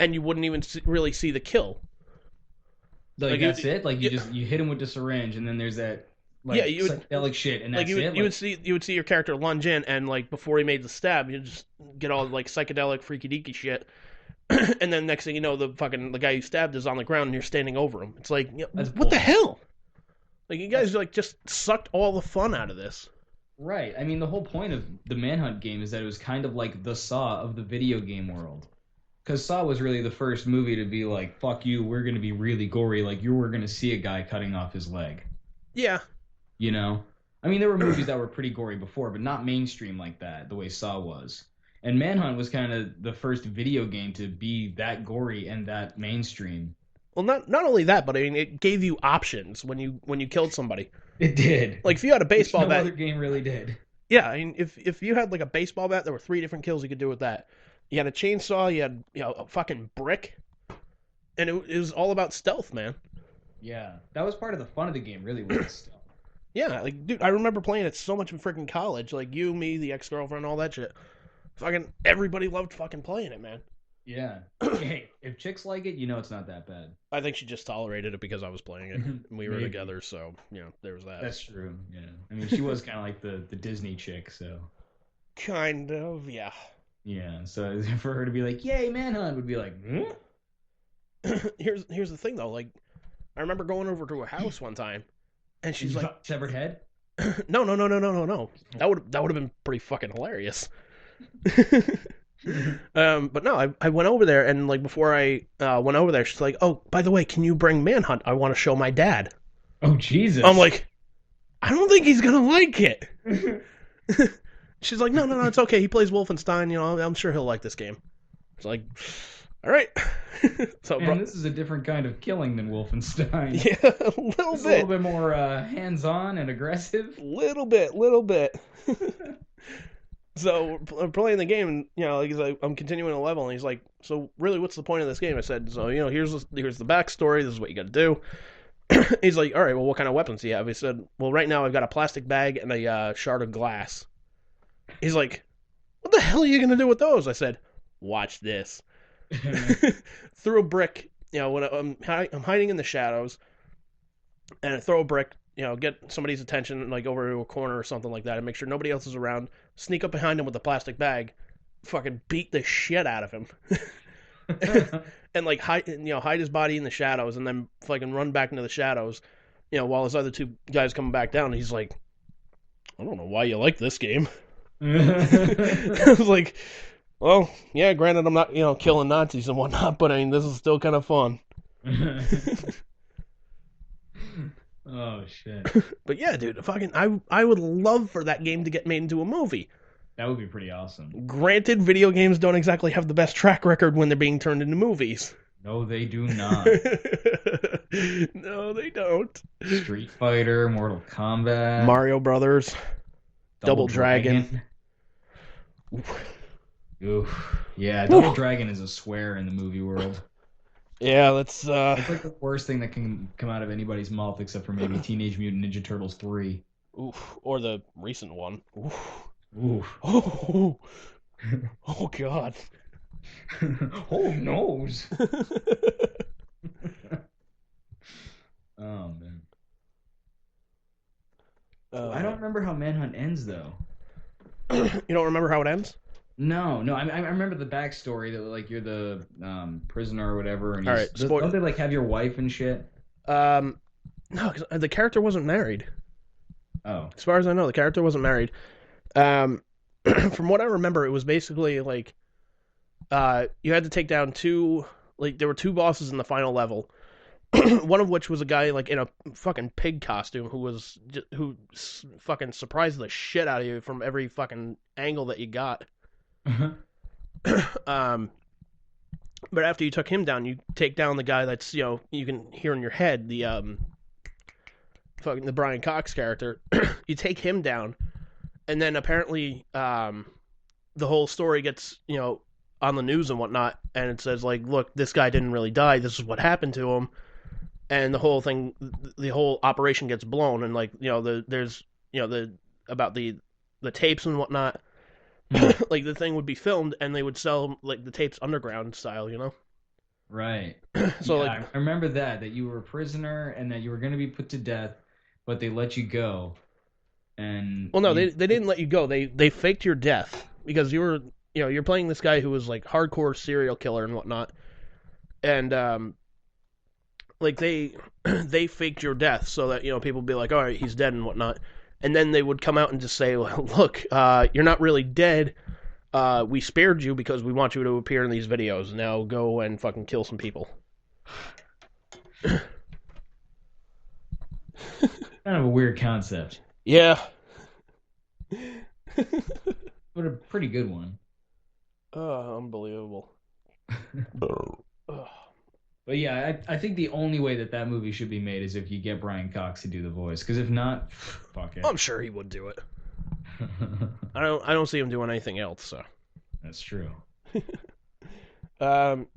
and you wouldn't even really see the kill. Like that's it. Like you hit him with the syringe, and then there's that yeah, like you would psychedelic shit, and that's it. you would see your character lunge in, and like before he made the stab, you just get all like psychedelic freaky deaky shit, and then next thing you know, the guy you stabbed is on the ground, and you're standing over him. It's like, what the hell? Like you guys like just sucked all the fun out of this. Right. I mean, the whole point of the Manhunt game is that it was kind of like the Saw of the video game world. Because Saw was really the first movie to be like, fuck you, we're going to be really gory. Like, you were going to see a guy cutting off his leg. Yeah. You know? I mean, there were movies that were pretty gory before, but not mainstream like that, the way Saw was. And Manhunt was kind of the first video game to be that gory and that mainstream. Well, not only that, but I mean, it gave you options when you killed somebody. It did. Like, if you had a baseball bat... no other game really did. Yeah, I mean, if you had, like, a baseball bat, there were 3 different kills you could do with that. You had a chainsaw, you had, a fucking brick, and it was all about stealth, man. Yeah, that was part of the fun of the game, really, was stealth. Yeah, like, dude, I remember playing it so much in freaking college. Like, you, me, the ex-girlfriend, all that shit. Fucking everybody loved fucking playing it, man. Yeah. Hey, if chicks like it, it's not that bad. I think she just tolerated it because I was playing it. And we were together, so, there was that. That's true, yeah. I mean, she was kind of like the Disney chick, so. Kind of, yeah. Yeah, so for her to be like, yay, Manhunt, would be like, Here's the thing, though. Like, I remember going over to her house one time, and she's like... Severed head? No. That would have been pretty fucking hilarious. But no, I went over there, and like before I went over there, she's like, "Oh, by the way, can you bring Manhunt? I want to show my dad." Oh Jesus! I'm like, I don't think he's gonna like it. She's like, no, it's okay. He plays Wolfenstein. I'm sure he'll like this game. It's like, all right. So, man, this is a different kind of killing than Wolfenstein. Yeah, a little bit. A little bit more hands-on and aggressive. Little bit. So I'm playing the game, and he's like, I'm continuing a level, and he's like, "So really, what's the point of this game?" I said, "So here's the backstory. This is what you got to do." He's like, "All right, well, what kind of weapons do you have?" He said, "Well, right now I've got a plastic bag and a shard of glass." He's like, "What the hell are you gonna do with those?" I said, "Watch this." Threw a brick, when I'm hiding in the shadows, and I throw a brick. Get somebody's attention, like over to a corner or something like that, and make sure nobody else is around. Sneak up behind him with a plastic bag, fucking beat the shit out of him, and like hide his body in the shadows, and then fucking run back into the shadows, while his other 2 guys come back down. And he's like, "I don't know why you like this game." I was like, "Well, yeah, granted, I'm not killing Nazis and whatnot, but I mean, this is still kind of fun." Oh shit! But yeah, dude, fucking, I would love for that game to get made into a movie. That would be pretty awesome. Granted, video games don't exactly have the best track record when they're being turned into movies. No, they do not. No, they don't. Street Fighter, Mortal Kombat, Mario Brothers, Double Dragon. Oof. Yeah, Double Dragon is a swear in the movie world. Yeah, it's like the worst thing that can come out of anybody's mouth except for maybe Teenage Mutant Ninja Turtles 3. Oof. Or the recent one. Oof. Oof. Oh. Oh God. Oh nose. Oh man. I don't remember how Manhunt ends though. You don't remember how it ends? No. I remember the backstory that like you're the prisoner or whatever, and all right, don't they like have your wife and shit? No, because the character wasn't married. Oh, as far as I know, the character wasn't married. From what I remember, it was basically like you had to take down 2. Like there were 2 bosses in the final level. One of which was a guy like in a fucking pig costume who fucking surprised the shit out of you from every fucking angle that you got. But after you took him down, you take down the guy that's you can hear in your head, the fucking the Brian Cox character. You take him down, and then apparently the whole story gets on the news and whatnot, and it says like, look, this guy didn't really die. This is what happened to him, and the whole thing, the whole operation gets blown, and like there's about the tapes and whatnot. Like the thing would be filmed and they would sell like the tapes underground style, Right. So Yeah, I remember that you were a prisoner and that you were going to be put to death, but they let you go, and well, no, you. they didn't let you go. They faked your death because you're playing this guy who was like hardcore serial killer and whatnot, and like they faked your death so that people would be like, all right, he's dead and whatnot, and then they would come out and just say, well, look, you're not really dead. We spared you because we want you to appear in these videos. Now go and fucking kill some people. Kind of a weird concept, Yeah. but a pretty good one. Unbelievable. But yeah, I think the only way that movie should be made is if you get Brian Cox to do the voice. Because if not, fuck it. I'm sure he would do it. I don't see him doing anything else. So That's true.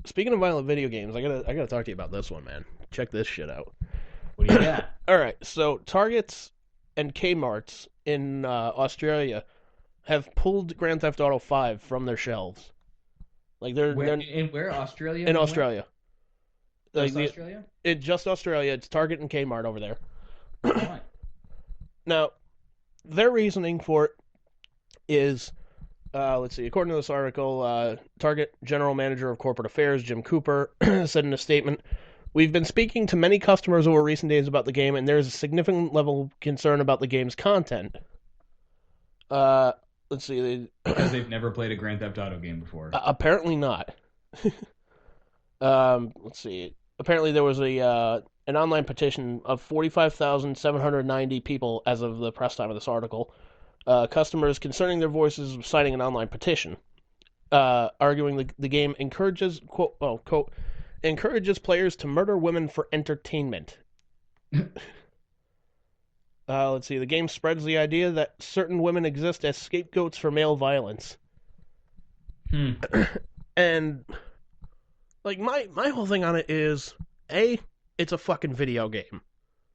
speaking of violent video games, I gotta talk to you about this one, man. Check this shit out. What do you got? All right, so Targets and Kmarts in Australia have pulled Grand Theft Auto 5 from their shelves. Like they're Where Australia? in Australia. Just Australia? Just Australia. It's Target and Kmart over there. Why? Now, their reasoning for it is, let's see, according to this article, Target General Manager of Corporate Affairs, Jim Cooper, said in a statement, "We've been speaking to many customers over recent days about the game, and there is a significant level of concern about the game's content." Let's see. Because they've never played a Grand Theft Auto game before. Apparently not. Let's see. Apparently there was an online petition of 45,790 people as of the press time of this article. Customers concerning their voices signing an online petition, arguing the game encourages quote encourages players to murder women for entertainment. Let's see. The game spreads the idea that certain women exist as scapegoats for male violence. And like my whole thing on it is, it's a fucking video game.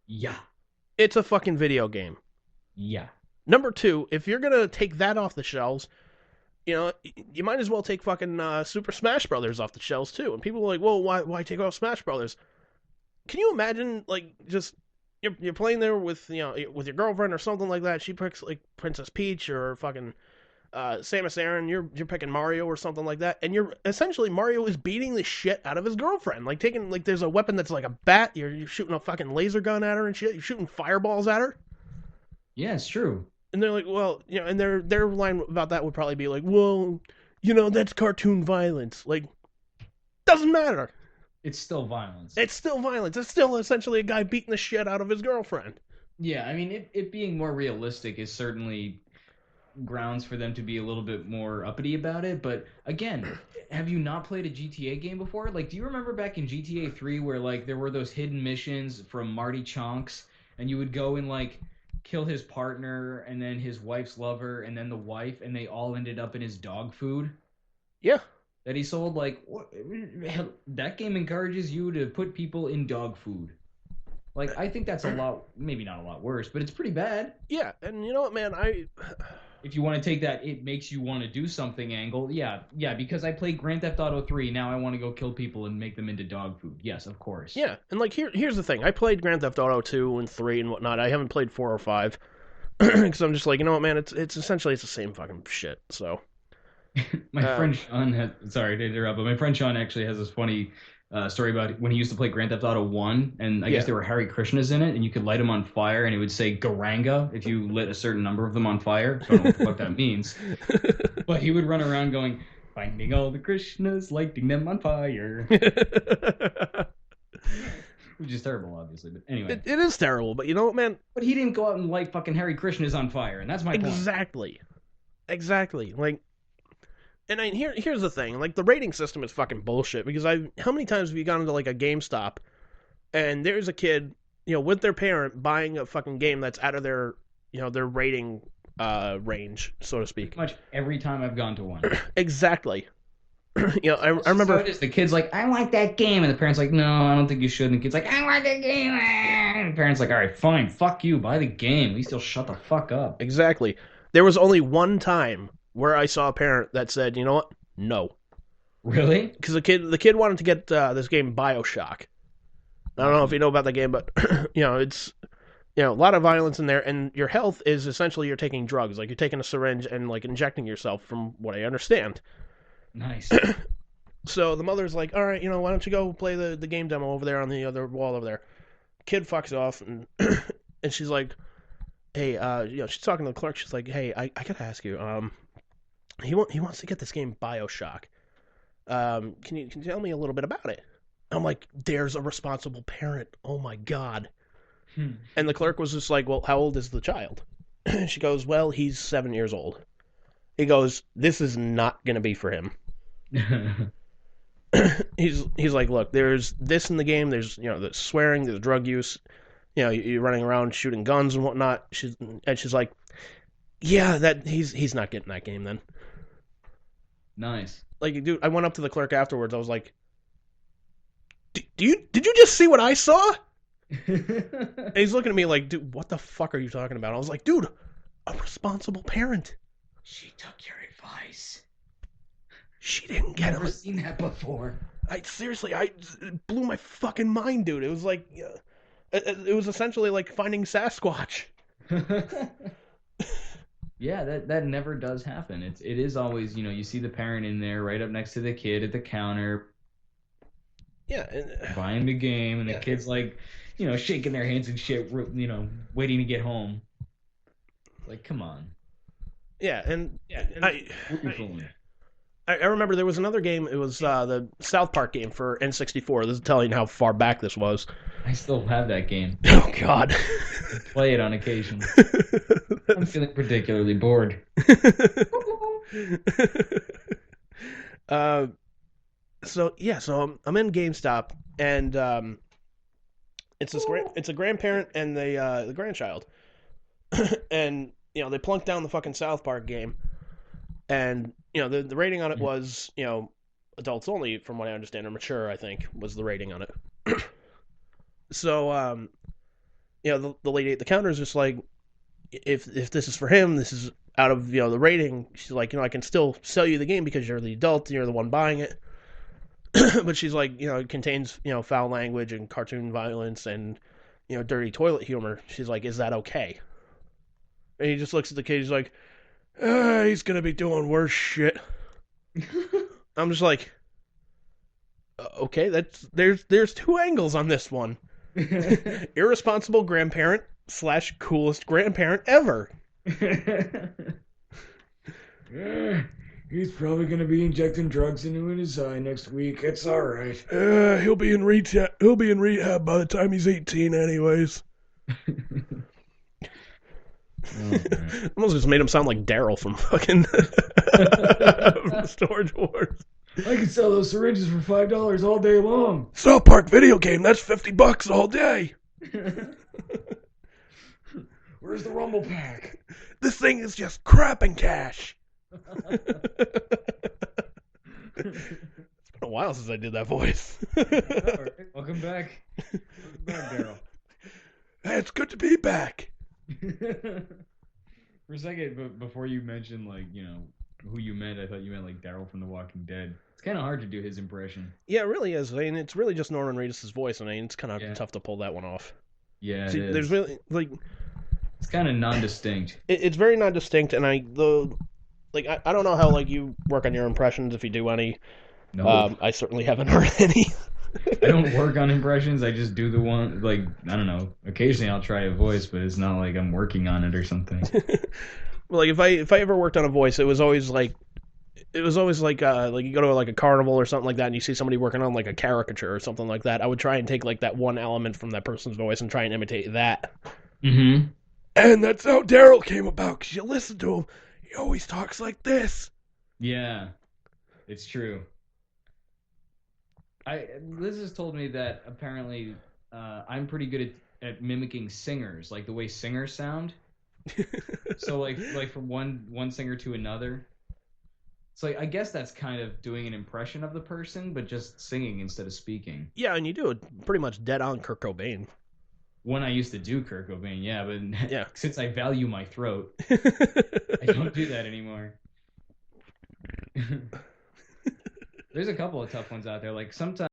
Yeah. It's a fucking video game. Yeah. Number two, if you're gonna take that off the shelves, you might as well take fucking Super Smash Brothers off the shelves too. And people are like, well, why take off Smash Brothers? Can you imagine, like, just you're playing there with with your girlfriend or something like that? She picks like Princess Peach or fucking Samus Aran. You're picking Mario or something like that, and you're essentially Mario is beating the shit out of his girlfriend. Like there's a weapon that's like a bat. You're shooting a fucking laser gun at her and shit. You're shooting fireballs at her. Yeah, it's true. And they're like, well, and their line about that would probably be like, well, that's cartoon violence. Like, doesn't matter. It's still violence. It's still violence. It's still essentially a guy beating the shit out of his girlfriend. Yeah, I mean, it being more realistic is certainly grounds for them to be a little bit more uppity about it. But again, have you not played a GTA game before? Like, do you remember back in GTA 3 where like there were those hidden missions from Marty Chonks, and you would go and like kill his partner and then his wife's lover and then the wife, and they all ended up in his dog food? Yeah. That he sold. Like, what, that game encourages you to put people in dog food. Like, I think that's a lot, maybe not a lot worse, but it's pretty bad. Yeah, and you know what, man, if you want to take that it makes you want to do something angle, yeah, because I played Grand Theft Auto 3, now I want to go kill people and make them into dog food. Yes, of course. Yeah, and like here's the thing. I played Grand Theft Auto 2 and 3 and whatnot. I haven't played 4 or 5 because I'm just like, you know what, man, it's essentially the same fucking shit. So my friend Sean sorry to interrupt, but my friend Sean actually has this funny story about when he used to play Grand Theft Auto 1, and I guess there were Hare Krishnas in it, and you could light them on fire, and it would say Garanga if you lit a certain number of them on fire. I don't know what the fuck that means. But he would run around going, finding all the Krishnas, lighting them on fire. Which is terrible, obviously, but anyway. It is terrible, but you know what, man? But he didn't go out and light fucking Hare Krishnas on fire, and that's my point. Exactly. Like, and here's the thing, like the rating system is fucking bullshit, because how many times have you gone into like a GameStop and there's a kid, with their parent buying a fucking game that's out of their, their rating range, so to speak. Pretty much every time I've gone to one. Exactly. I remember the kid's like, I like that game, and the parent's like, no, I don't think you should, and the kid's like, I like that game, and the parent's like, all right, fine, fuck you, buy the game, at least you'll shut the fuck up. Exactly. There was only one time where I saw a parent that said, you know what? No. Really? Because the kid wanted to get this game BioShock. I don't know if you know about that game, but it's a lot of violence in there, and your health is essentially you're taking drugs, like you're taking a syringe and like injecting yourself, from what I understand. Nice. So the mother's like, all right, why don't you go play the game demo over there on the other wall over there? Kid fucks off, and and she's like, hey, she's talking to the clerk. She's like, hey, I gotta ask you, he wants to get this game BioShock. Can you tell me a little bit about it? I'm like, there's a responsible parent. Oh my god. And the clerk was just like, well, how old is the child? She goes, well, he's 7 years old. He goes, this is not gonna be for him. He's like, look, there's this in the game. There's there's swearing, there's drug use. You're running around shooting guns and whatnot. She's like, yeah, that he's not getting that game then. Nice. Like, dude, I went up to the clerk afterwards. I was like, did you just see what I saw? And he's looking at me like, dude, what the fuck are you talking about? I was like, dude, a responsible parent. She took your advice. She didn't get it. Never seen that before. It blew my fucking mind, dude. It was like, it was essentially like finding Sasquatch. Yeah, that never does happen. It is always, you see the parent in there right up next to the kid at the counter. Yeah. Buying the game, and the kid's like, shaking their hands and shit, waiting to get home. Like, come on. Yeah, and I remember there was another game. It was the South Park game for N64. This is telling you how far back this was. I still have that game. Oh, God. I play it on occasion. I'm feeling particularly bored. So I'm in GameStop, and it's a grandparent and the grandchild, and they plunked down the fucking South Park game, and the rating on it was adults only, from what I understand, or mature, I think was the rating on it. So the lady at the counter is just like, if this is for him, this is out of the rating. She's like, I can still sell you the game because you're the adult, you're the one buying it. But she's like, it contains foul language and cartoon violence and dirty toilet humor. She's like, is that okay? And he just looks at the kid. He's like, he's gonna be doing worse shit. I'm just like, okay, there's two angles on this one. Irresponsible grandparent / coolest grandparent ever. He's probably gonna be injecting drugs into his eye next week. It's all right. He'll be in rehab by the time he's 18, anyways. Almost just made him sound like Daryl from fucking from Storage Wars. I could sell those syringes for $5 all day long. South Park video game, that's $50 all day. Where's the Rumble Pack? This thing is just crap and cash. It's been a while since I did that voice. All right. Welcome back. Welcome back, Daryl. Hey, it's good to be back. For a second, before you mentioned who you meant, I thought you meant like Daryl from The Walking Dead. It's kind of hard to do his impression. Yeah, it really is. I mean, it's really just Norman Reedus' voice. I mean, it's kind of tough to pull that one off. Yeah, See, it is. there's really it's kind of non-distinct. It's very non-distinct, and I don't know how you work on your impressions, if you do any. No. I certainly haven't heard any. I don't work on impressions. I just do the one, I don't know. Occasionally I'll try a voice, but it's not like I'm working on it or something. Well, if I ever worked on a voice, it was always like you go to a carnival or something like that, and you see somebody working on a caricature or something like that. I would try and take that one element from that person's voice and try and imitate that. Mm-hmm. And that's how Daryl came about, because you listen to him, he always talks like this. Yeah, it's true. Liz has told me that apparently I'm pretty good at mimicking singers, like the way singers sound. So like from one singer to another. So I guess that's kind of doing an impression of the person, but just singing instead of speaking. Yeah, and you do it pretty much dead on Kurt Cobain. When I used to do Kurt Cobain, yeah, but yeah. Since I value my throat, I don't do that anymore. There's a couple of tough ones out there. Like sometimes